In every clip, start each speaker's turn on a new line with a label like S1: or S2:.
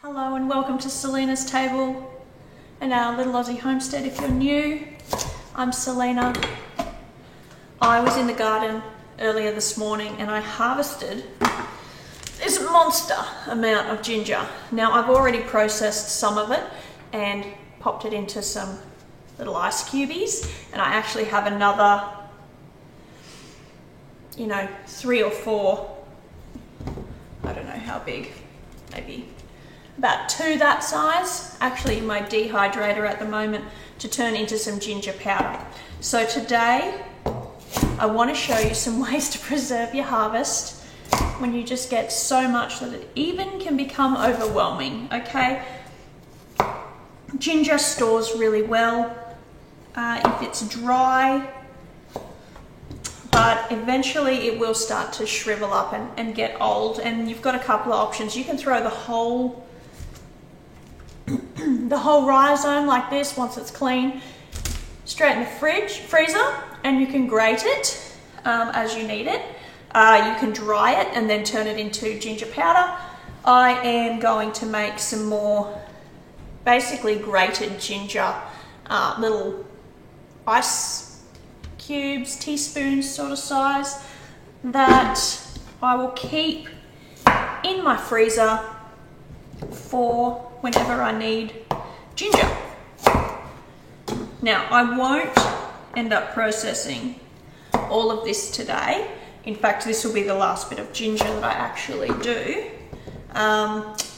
S1: Hello and welcome to Selena's Table and our little Aussie homestead. If you're new, I'm Selena. I was in the garden earlier this morning and I harvested this monster amount of ginger. Now I've already processed some of it and popped it into some little ice cubies, and I actually have another, 3 or 4, I don't know how big, maybe about 2 that size, actually in my dehydrator at the moment, to turn into some ginger powder. So today I want to show you some ways to preserve your harvest when you just get so much that it even can become overwhelming, okay? Ginger stores really well if it's dry, but eventually it will start to shrivel up and get old, and you've got a couple of options. You can throw the whole rhizome like this, once it's clean, straight in the freezer, and you can grate it as you need it. You can dry it and then turn it into ginger powder. I am going to make some more basically grated ginger, little ice cubes, teaspoons sort of size, that I will keep in my freezer for whenever I need ginger. Now, I won't end up processing all of this today. In fact, this will be the last bit of ginger that I actually do,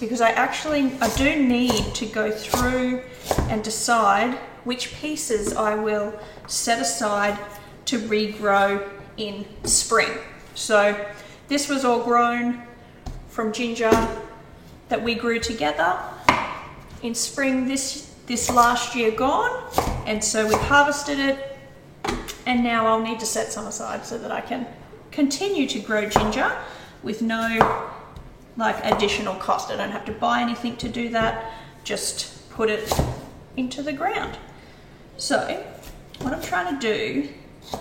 S1: because I do need to go through and decide which pieces I will set aside to regrow in spring. So this was all grown from ginger that we grew together in spring this last year gone, and so we've harvested it, and now I'll need to set some aside so that I can continue to grow ginger with no additional cost. I don't have to buy anything to do that, just put it into the ground. So what I'm trying to do, it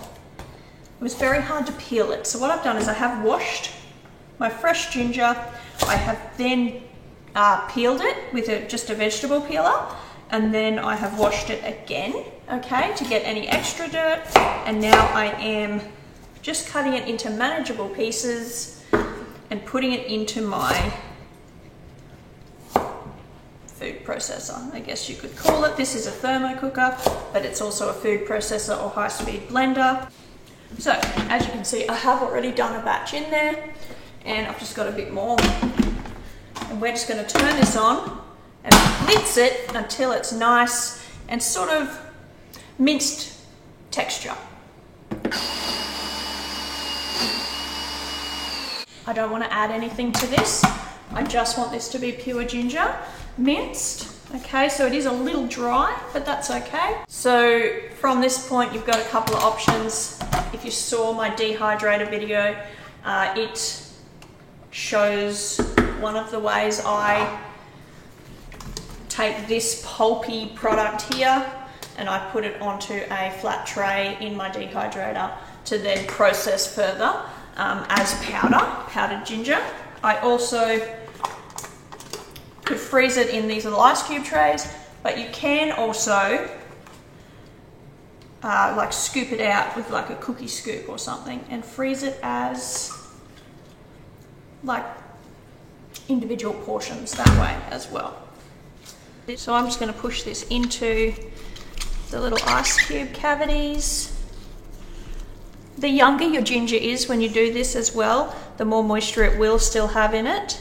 S1: was very hard to peel it, so what I've done is I have washed my fresh ginger. I have then peeled it with just a vegetable peeler, and then I have washed it again, okay, to get any extra dirt, and now I am just cutting it into manageable pieces and putting it into my food processor, I guess you could call it. This is a thermo cooker, but it's also a food processor or high-speed blender. So as you can see, I have already done a batch in there, and I've just got a bit more. And we're just going to turn this on and mince it until it's nice and sort of minced texture. I don't want to add anything to this. I just want this to be pure ginger, minced. Okay, so it is a little dry, but that's okay. So from this point, you've got a couple of options. If you saw my dehydrator video, it shows one of the ways I take this pulpy product here and I put it onto a flat tray in my dehydrator to then process further as powdered ginger. I also could freeze it in these little ice cube trays, but you can also scoop it out with like a cookie scoop or something and freeze it as like individual portions that way as well. So I'm just going to push this into the little ice cube cavities. The younger your ginger is when you do this as well, the more moisture it will still have in it.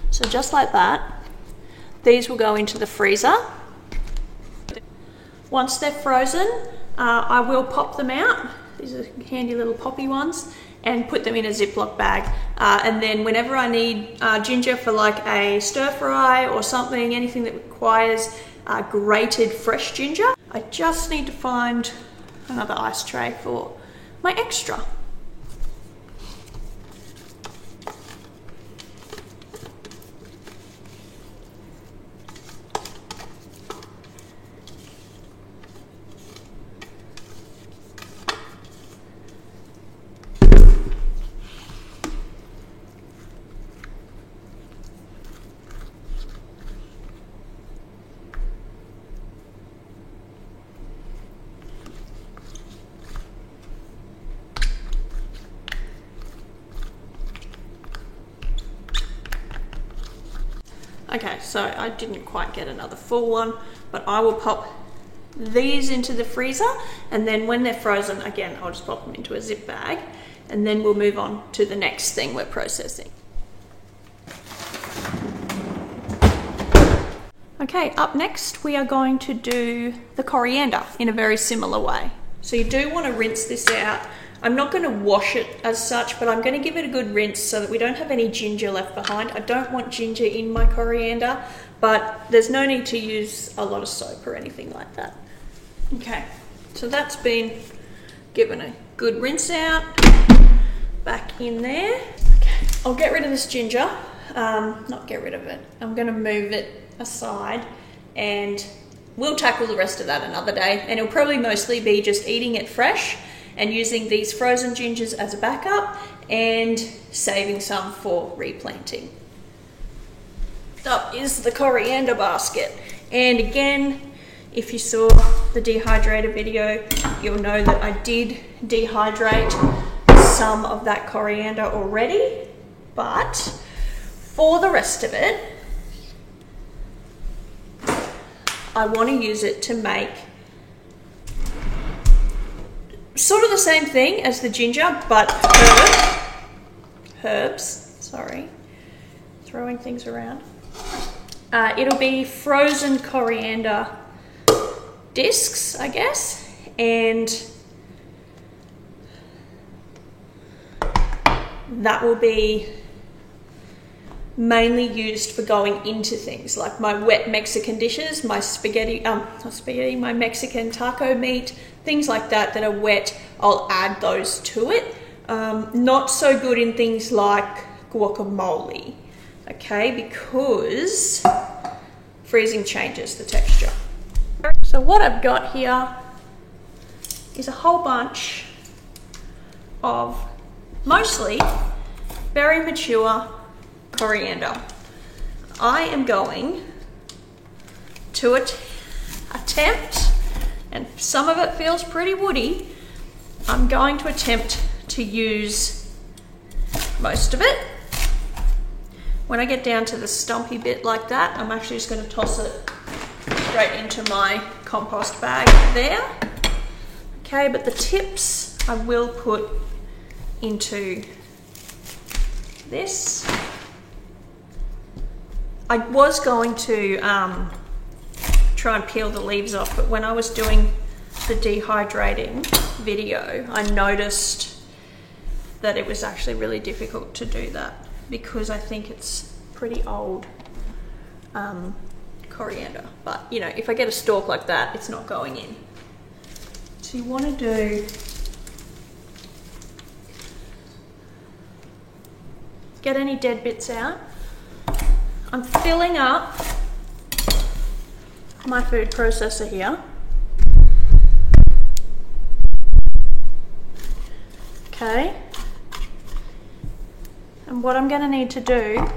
S1: So just like that, these will go into the freezer. Once they're frozen, I will pop them out. These are handy little poppy ones, and put them in a Ziploc bag. And then whenever I need ginger for like a stir fry or something, anything that requires grated fresh ginger, I just need to find another ice tray for my extra. Okay, so I didn't quite get another full one, but I will pop these into the freezer, and then when they're frozen, again, I'll just pop them into a zip bag, and then we'll move on to the next thing we're processing. Okay, up next we are going to do the coriander in a very similar way. So you do want to rinse this out. I'm not going to wash it as such, but I'm going to give it a good rinse so that we don't have any ginger left behind. I don't want ginger in my coriander, but there's no need to use a lot of soap or anything like that. Okay, so that's been given a good rinse out. Back in there. Okay, I'll get rid of this ginger. Not get rid of it. I'm going to move it aside, and we'll tackle the rest of that another day, and it'll probably mostly be just eating it fresh and using these frozen gingers as a backup and saving some for replanting. Up is the coriander basket, and again, if you saw the dehydrator video, you'll know that I did dehydrate some of that coriander already, but for the rest of it, I want to use it to make sort of the same thing as the ginger, but herbs, sorry, throwing things around. It'll be frozen coriander discs, I guess, and that will be mainly used for going into things like my wet Mexican dishes, my my Mexican taco meat, things like that that are wet. I'll add those to it. Not so good in things like guacamole, okay, because freezing changes the texture. So what I've got here is a whole bunch of mostly very mature coriander. I am going to attempt, and some of it feels pretty woody, I'm going to attempt to use most of it. When I get down to the stumpy bit like that, I'm actually just going to toss it straight into my compost bag there. Okay, but the tips I will put into this. I was going to try and peel the leaves off, but when I was doing the dehydrating video, I noticed that it was actually really difficult to do that because I think it's pretty old coriander. But you know, if I get a stalk like that, it's not going in. So you want to do, get any dead bits out. I'm filling up my food processor here. Okay. And what I'm going to need to do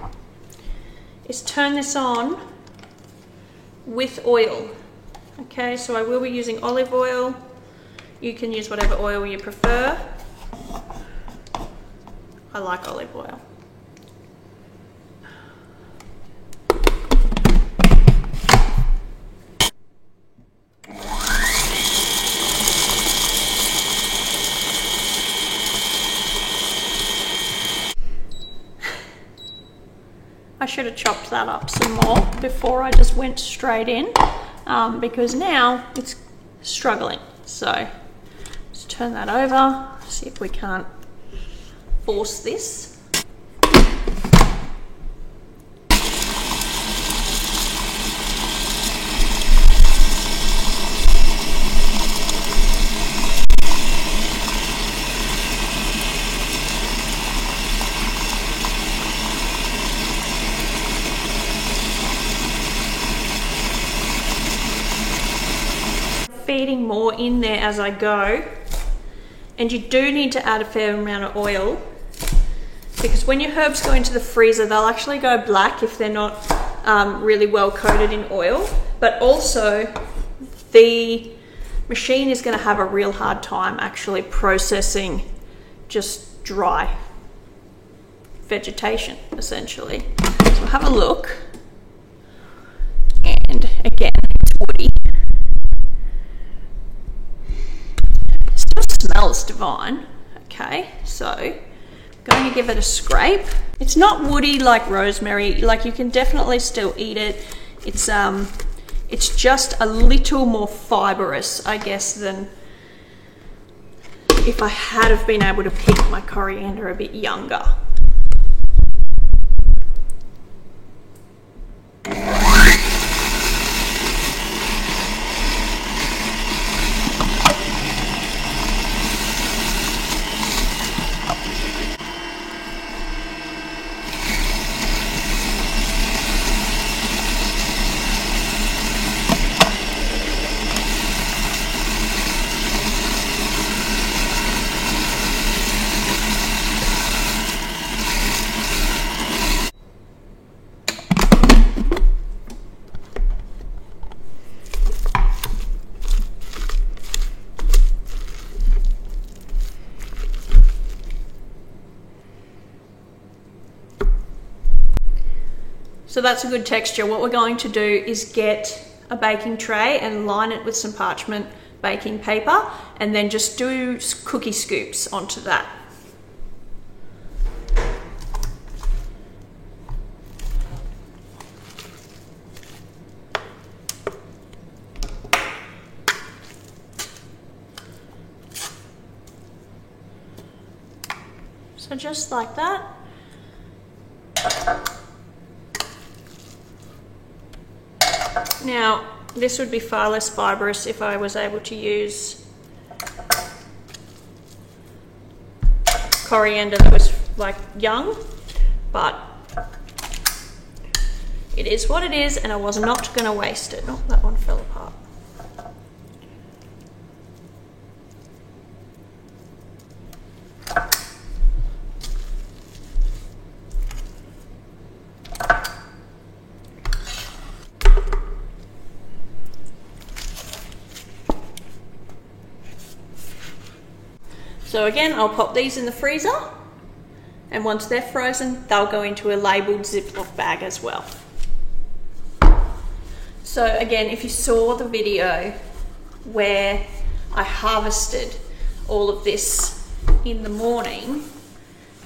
S1: is turn this on with oil. Okay, so I will be using olive oil. You can use whatever oil you prefer. I like olive oil. I should have chopped that up some more before I just went straight in, because now it's struggling. So let's turn that over, see if we can't force this. Feeding more in there as I go, and you do need to add a fair amount of oil, because when your herbs go into the freezer, they'll actually go black if they're not really well coated in oil, but also the machine is going to have a real hard time actually processing just dry vegetation, essentially. So have a look. vine. Okay, so I'm going to give it a scrape. It's not woody like rosemary, like you can definitely still eat it. It's just a little more fibrous, I guess, than if I had have been able to pick my coriander a bit younger. So that's a good texture. What we're going to do is get a baking tray and line it with some parchment baking paper, and then just do cookie scoops onto that. So just like that. Now, this would be far less fibrous if I was able to use coriander that was like young, but it is what it is, and I was not going to waste it. Oh, that one fell apart. So again, I'll pop these in the freezer, and once they're frozen, they'll go into a labelled Ziploc bag as well. So again, if you saw the video where I harvested all of this in the morning,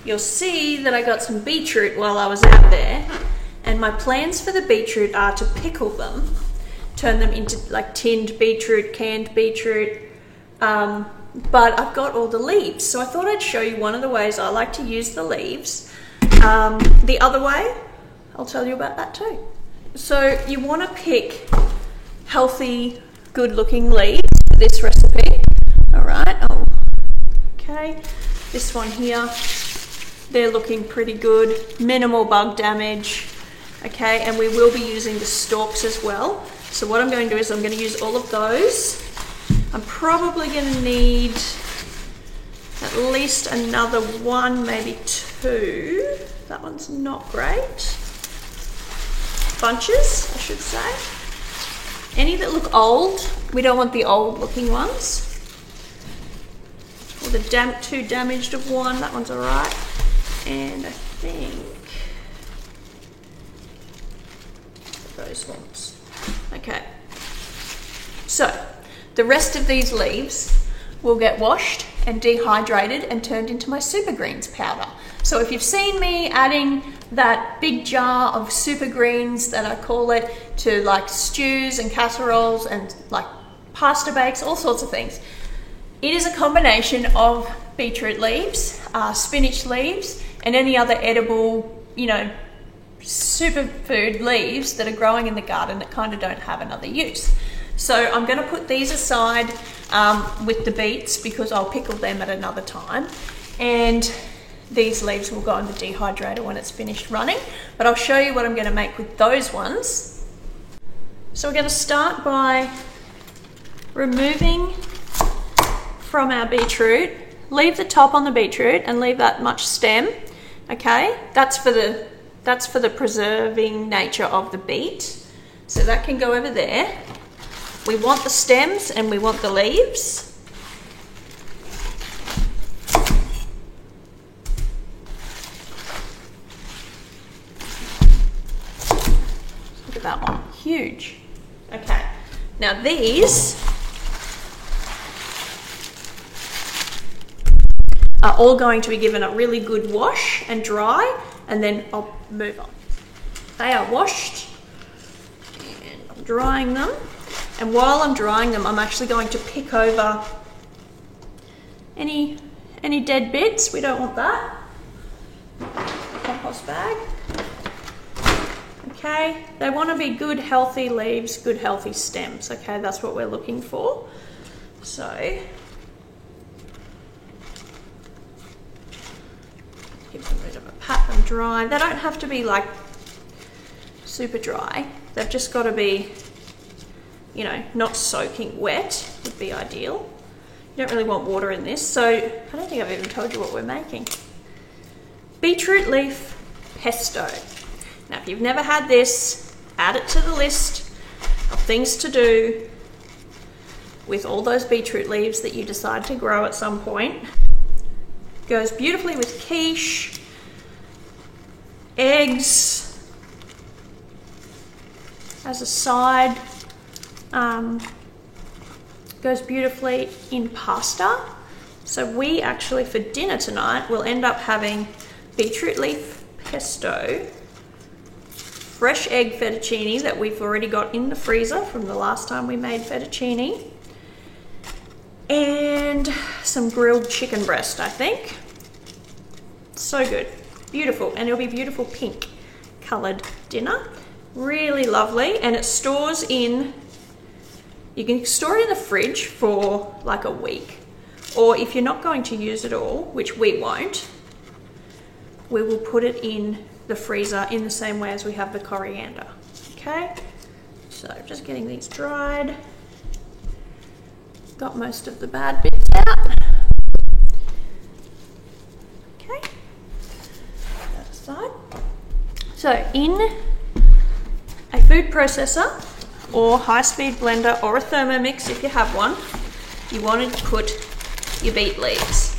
S1: you'll see that I got some beetroot while I was out there, and my plans for the beetroot are to pickle them, turn them into like tinned beetroot, canned beetroot, but I've got all the leaves, so I thought I'd show you one of the ways I like to use the leaves. The other way, I'll tell you about that too. So you want to pick healthy, good-looking leaves for this recipe. All right. Oh, okay. This one here, they're looking pretty good. Minimal bug damage. Okay, and we will be using the stalks as well. So what I'm going to do is I'm going to use all of those. I'm probably going to need at least another one, maybe two. That one's not great. Bunches, I should say. Any that look old, we don't want the old looking ones. Or the too damaged of one, that one's all right. And I think those ones. Okay. So, the rest of these leaves will get washed and dehydrated and turned into my super greens powder. So if you've seen me adding that big jar of super greens that I call it to like stews and casseroles and like pasta bakes, all sorts of things, it is a combination of beetroot leaves, spinach leaves, and any other edible, you know, superfood leaves that are growing in the garden that kind of don't have another use. So I'm going to put these aside with the beets because I'll pickle them at another time, and these leaves will go in the dehydrator when it's finished running, but I'll show you what I'm going to make with those ones. So we're going to start by removing from our beetroot, leave the top on the beetroot and leave that much stem. Okay, that's for the preserving nature of the beet, so that can go over there. We want the stems and we want the leaves. Look at that one, huge. Okay, now these are all going to be given a really good wash and dry, and then I'll move on. They are washed and I'm drying them. And while I'm drying them, I'm actually going to pick over any dead bits. We don't want that. Compost bag. Okay, they want to be good healthy leaves, good healthy stems. Okay, that's what we're looking for. So give them a bit of a pat them dry. They don't have to be like super dry. They've just got to be, you know, not soaking wet would be ideal. You don't really want water in this. So I don't think I've even told you what we're making. Beetroot leaf pesto. Now, if you've never had this, add it to the list of things to do with all those beetroot leaves that you decide to grow at some point. Goes beautifully with quiche, eggs, as a side. Goes beautifully in pasta. So we actually, for dinner tonight, will end up having beetroot leaf pesto, fresh egg fettuccine that we've already got in the freezer from the last time we made fettuccine, and some grilled chicken breast, I think. So good, beautiful, and it'll be beautiful pink coloured dinner. Really lovely, and it stores in, you can store it in the fridge for like a week, or if you're not going to use it all, which we won't, we will put it in the freezer in the same way as we have the coriander. Okay, so just getting these dried. Got most of the bad bits out. Okay, that aside. So in a food processor or high-speed blender or a Thermomix, if you have one, you want to put your beet leaves.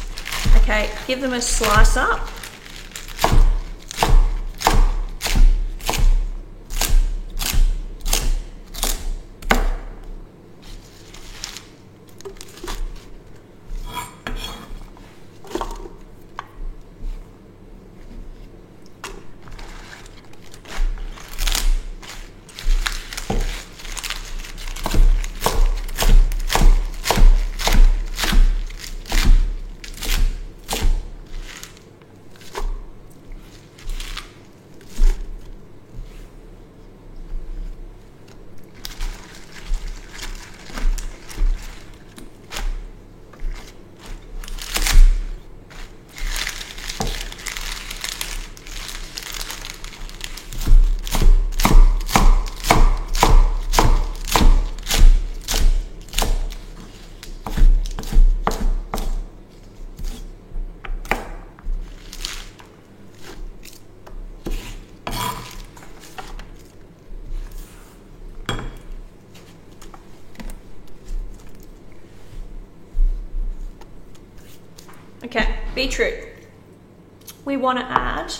S1: Okay, give them a slice up. Okay, beetroot. We want to add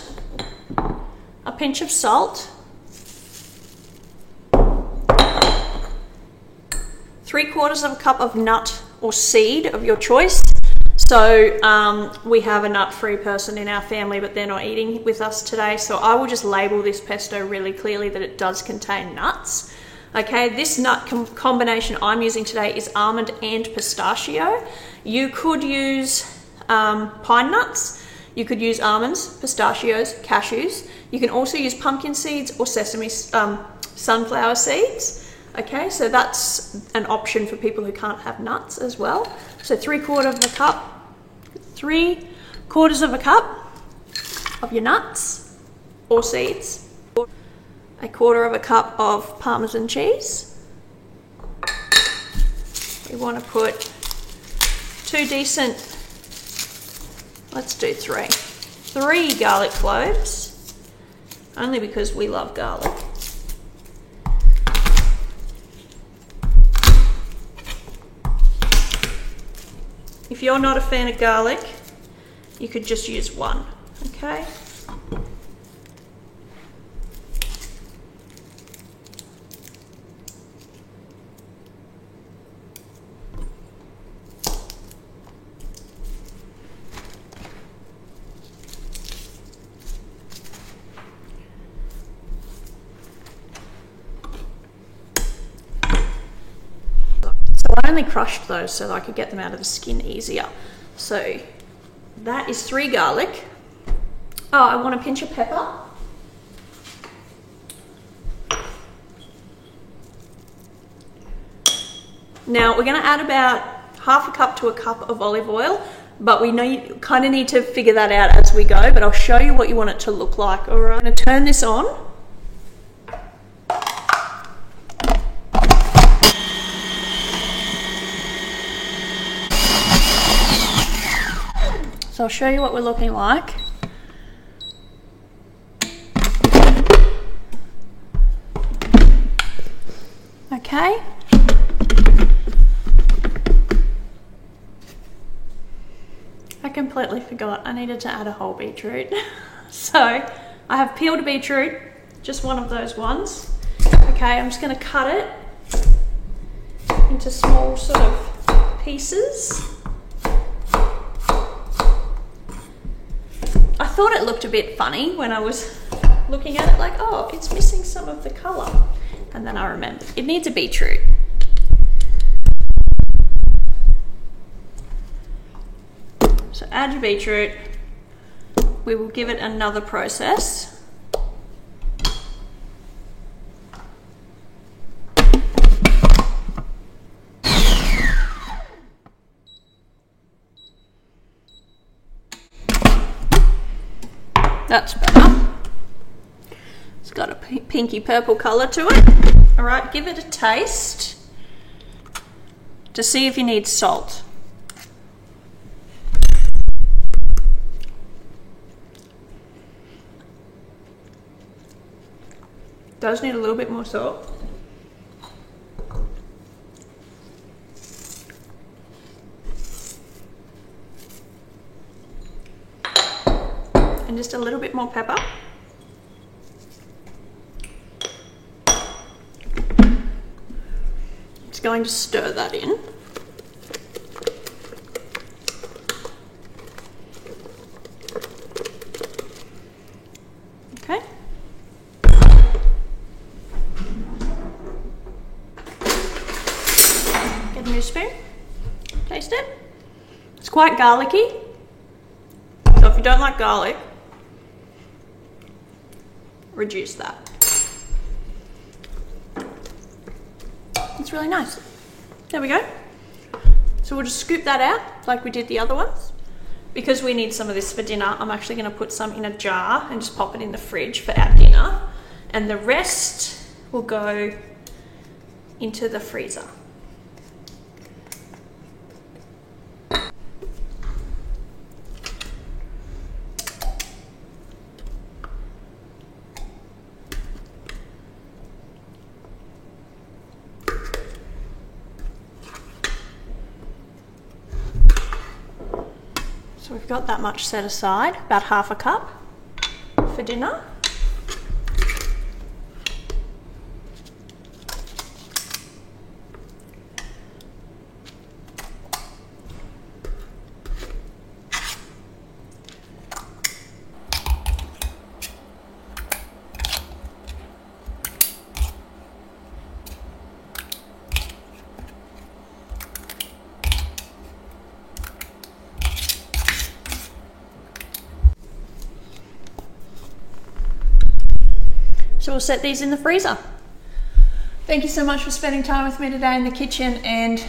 S1: a pinch of salt, 3/4 of a cup of nut or seed of your choice. So we have a nut-free person in our family, but they're not eating with us today. So I will just label this pesto really clearly that it does contain nuts. Okay, this nut combination I'm using today is almond and pistachio. You could use pine nuts, you could use almonds, pistachios, cashews. You can also use pumpkin seeds or sesame, sunflower seeds. Okay, so that's an option for people who can't have nuts as well. So 3/4 of a cup of your nuts or seeds, 1/4 of a cup of Parmesan cheese. We want to put let's do three garlic cloves, only because we love garlic. If you're not a fan of garlic, you could just use one, okay? only crushed those so that I could get them out of the skin easier. So that is 3 garlic. Oh, I want a pinch of pepper. Now we're going to add about half a cup to a cup of olive oil, but we kind of need to figure that out as we go, but I'll show you what you want it to look like. All right, I'm going to turn this on. So I'll show you what we're looking like. Okay. I completely forgot I needed to add a whole beetroot. So I have peeled a beetroot, just one of those ones. Okay, I'm just going to cut it into small sort of pieces. I thought it looked a bit funny when I was looking at it, like, oh, it's missing some of the colour. And then I remembered it needs a beetroot. So add your beetroot. We will give it another process. That's better. It's got a pinky purple colour to it. All right, give it a taste to see if you need salt. Does need a little bit more salt. And just a little bit more pepper. Just going to stir that in. Okay. Get a new spoon. Taste it. It's quite garlicky. So if you don't like garlic, reduce that. It's really nice. There we go. So we'll just scoop that out like we did the other ones. Because we need some of this for dinner, I'm actually going to put some in a jar and just pop it in the fridge for our dinner. And the rest will go into the freezer. So we've got that much set aside, about half a cup for dinner. So we'll set these in the freezer. Thank you so much for spending time with me today in the kitchen and,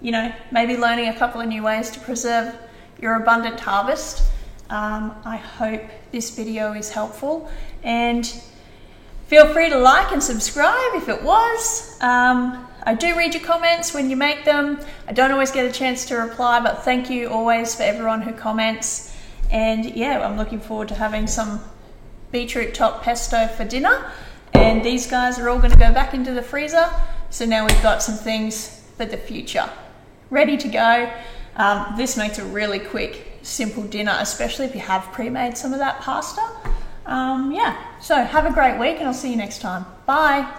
S1: you know, maybe learning a couple of new ways to preserve your abundant harvest. I hope this video is helpful and feel free to like and subscribe if it was. I do read your comments when you make them. I don't always get a chance to reply, but thank you always for everyone who comments. And yeah, I'm looking forward to having some beetroot top pesto for dinner, and these guys are all going to go back into the freezer, so now we've got some things for the future ready to go. This makes a really quick, simple dinner, especially if you have pre-made some of that pasta. Yeah, so have a great week and I'll see you next time. Bye.